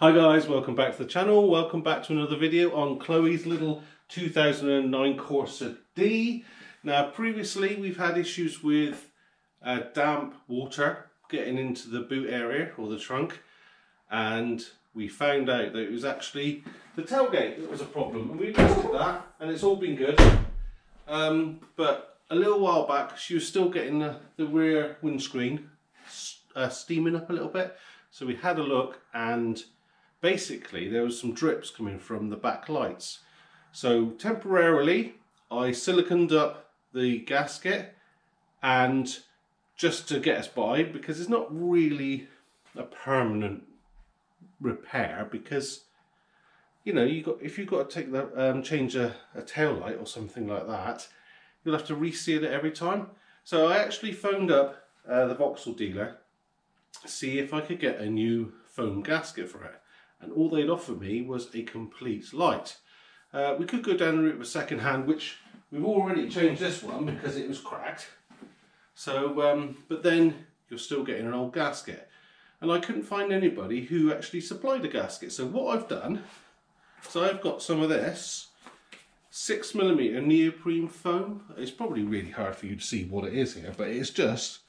Hi guys, welcome back to the channel. Welcome back to another video on Chloe's little 2009 Corsa D. Now previously we've had issues with damp water getting into the boot area or the trunk, and we found out that it was actually the tailgate that was a problem, and we tested that and it's all been good. But a little while back she was still getting the rear windscreen steaming up a little bit, so we had a look and basically there was some drips coming from the back lights. So temporarily I siliconed up the gasket, and just to get us by, because it's not really a permanent repair, because you know, if you've got to take the change a tail light or something like that, you'll have to reseal it every time. So I actually phoned up the Vauxhall dealer to see if I could get a new foam gasket for it, and all they'd offer me was a complete light. We could go down the route of a second hand, which we've already changed this one because it was cracked. So but then you're still getting an old gasket, and I couldn't find anybody who actually supplied a gasket. So what I've done, so I've got some of this 6mm neoprene foam. It's probably really hard for you to see what it is here, but it's just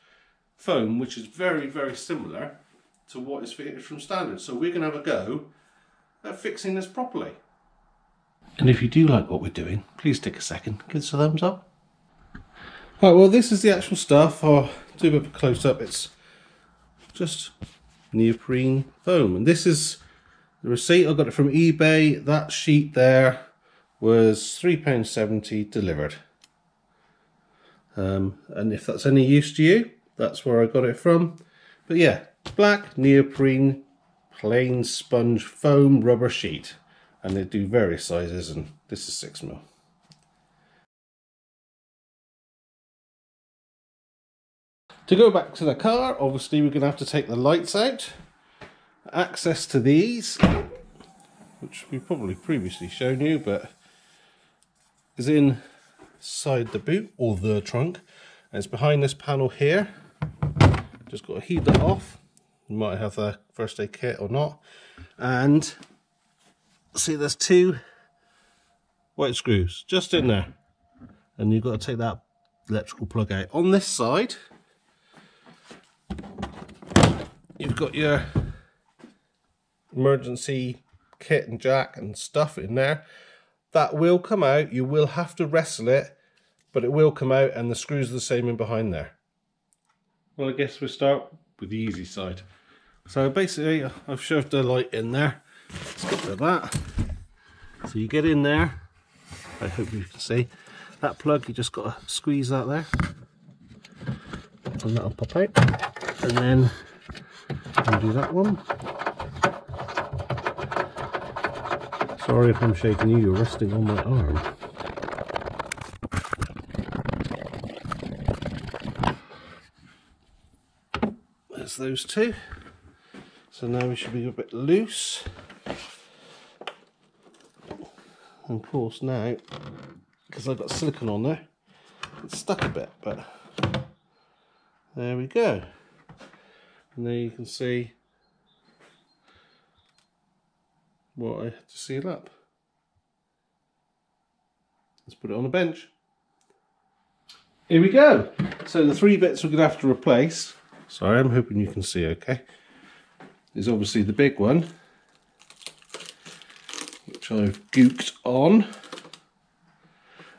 foam which is very, very similar to what is fitted from standard. So we're going to have a go at fixing this properly. And if you do like what we're doing, please take a second, give us a thumbs up. Right, well this is the actual stuff. I'll do a bit of a close up. It's just neoprene foam, and this is the receipt. I got it from eBay. That sheet there was £3.70 delivered. And if that's any use to you, that's where I got it from. But yeah, black neoprene plain sponge foam rubber sheet, and they do various sizes, and this is 6mm. To go back to the car, obviously we're going to have to take the lights out. Access to these, which we've probably previously shown you, but is inside the boot or the trunk, and it's behind this panel here. Just got to heat that off. You might have the first aid kit or not. And see, there's two white screws just in there, and you've got to take that electrical plug out. On this side you've got your emergency kit and jack and stuff in there. That will come out. You will have to wrestle it, but it will come out, and the screws are the same in behind there. Well, I guess we'll start with the easy side. So basically I've shoved the light in there. Let's get rid of that. So you get in there, I hope you can see that plug. You just got to squeeze that there, and that'll pop out, and then undo that one. Sorry if I'm shaking you, you're resting on my arm. There's those two. So now we should be a bit loose. And of course now, because I've got silicone on there, it's stuck a bit, but there we go. And there you can see what I had to seal up. Let's put it on the bench. Here we go. So the three bits we're going to have to replace, sorry, I'm hoping you can see okay, is obviously the big one, which I've gooked on.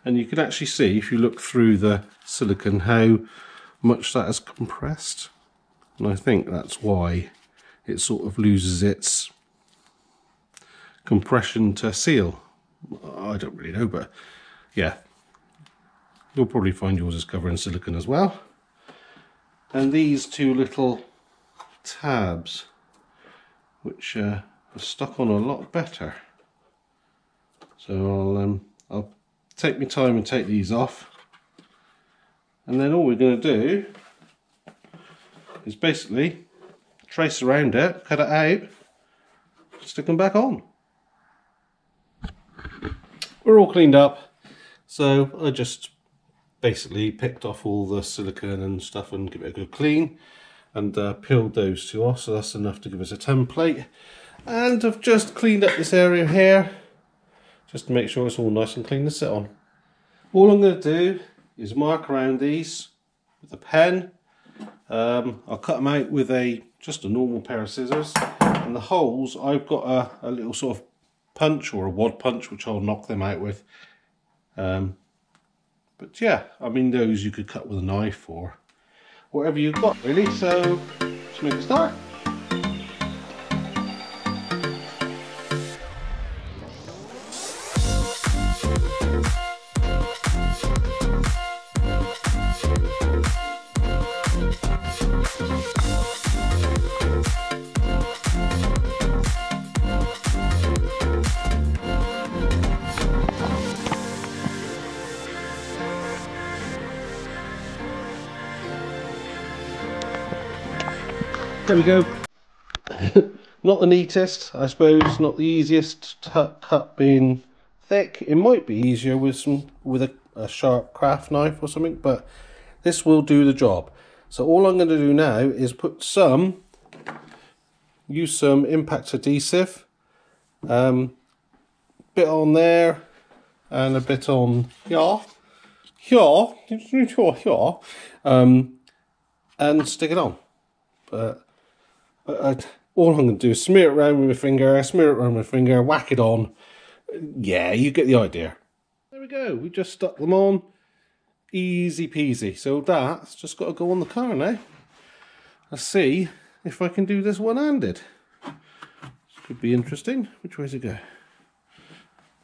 And you can actually see, if you look through the silicone, how much that has compressed. And I think that's why it sort of loses its compression to seal. I don't really know, but yeah, you'll probably find yours is covered in silicone as well. And these two little tabs, which are stuck on a lot better. So I'll take my time and take these off, and then all we're going to do is basically trace around it, cut it out, stick them back on. We're all cleaned up, so I just basically picked off all the silicone and stuff and give it a good clean, and peeled those two off, so that's enough to give us a template. And I've just cleaned up this area here, just to make sure it's all nice and clean to sit on. All I'm going to do is mark around these with a pen. I'll cut them out with just a normal pair of scissors. And the holes, I've got a little sort of punch or a wad punch, which I'll knock them out with. But yeah, I mean, those you could cut with a knife or whatever you've got really. So let's make a start. There we go. Not the neatest, I suppose, not the easiest to cut, being thick. It might be easier with a sharp craft knife or something, but this will do the job. So all I'm going to do now is use some impact adhesive, bit on there and a bit on here, and stick it on. But all I'm going to do is smear it around with my finger, whack it on. Yeah, you get the idea. There we go, we just stuck them on. Easy peasy. So that's just got to go on the car now. Let's see if I can do this one-handed. Could be interesting. Which way does it go?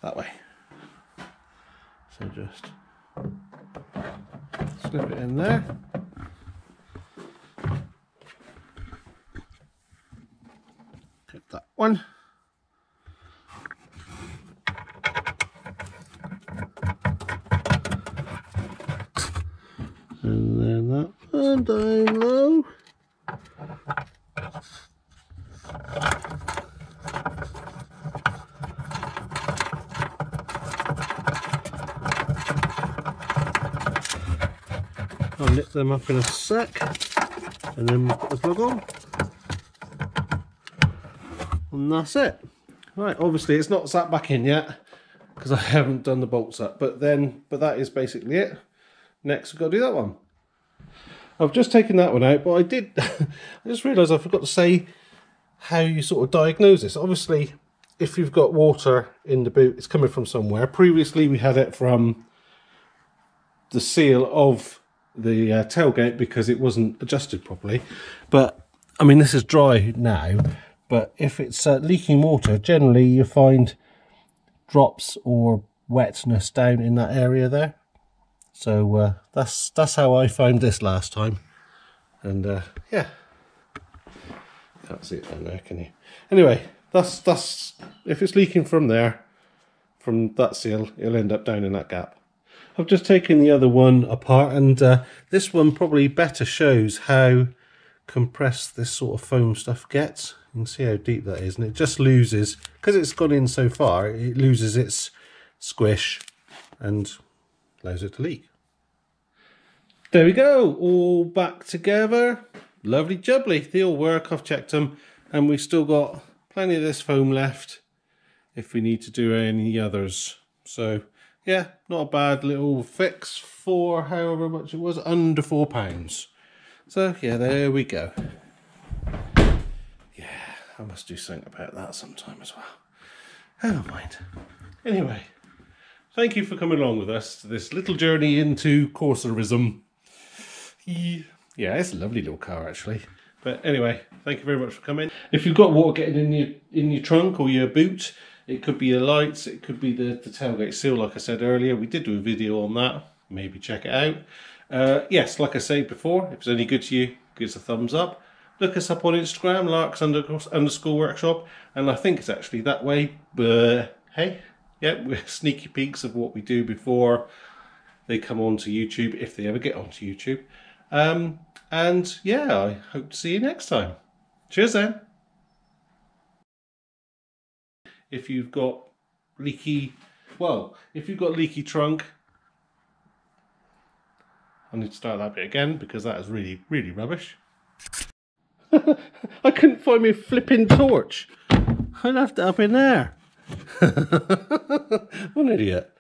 That way. So just slip it in there. Get that one. And then that one down low. I'll nip them up in a sec and then we'll put the plug on. And that's it. Right, obviously it's not sat back in yet because I haven't done the bolts up, but that is basically it. Next we've got to do that one. I've just taken that one out, but I just realised I forgot to say how you sort of diagnose this. Obviously, if you've got water in the boot, it's coming from somewhere. Previously we had it from the seal of the tailgate because it wasn't adjusted properly. But I mean, this is dry now, but if it's leaking water, generally you find drops or wetness down in that area there. So that's how I found this last time. And yeah, can't see it down there, can you? Anyway, that's if it's leaking from there, from that seal, it'll end up down in that gap. I've just taken the other one apart, and this one probably better shows how compressed this sort of foam stuff gets. You can see how deep that is, and it just loses, because it's gone in so far, it loses its squish and allows it to leak. There we go, all back together. Lovely jubbly, they all work, I've checked them, and we've still got plenty of this foam left if we need to do any others. So yeah, not a bad little fix for however much it was, under £4. So yeah, there we go. Yeah, I must do something about that sometime as well. Never mind. Anyway, thank you for coming along with us to this little journey into Corsarism. Yeah, it's a lovely little car actually. But anyway, thank you very much for coming. If you've got water getting in your trunk or your boot, it could be your lights, it could be the tailgate seal, like I said earlier. We did do a video on that, maybe check it out. Yes, like I said before, if it's any good to you, give us a thumbs up. Look us up on Instagram, Larks_workshop, and I think it's actually that way. But hey, yeah, we're sneaky peeks of what we do before they come onto YouTube, if they ever get onto YouTube. And yeah, I hope to see you next time. Cheers then. If you've got leaky trunk, I need to start that bit again because that is really, really rubbish. I couldn't find my flipping torch. I left it up in there. What an idiot.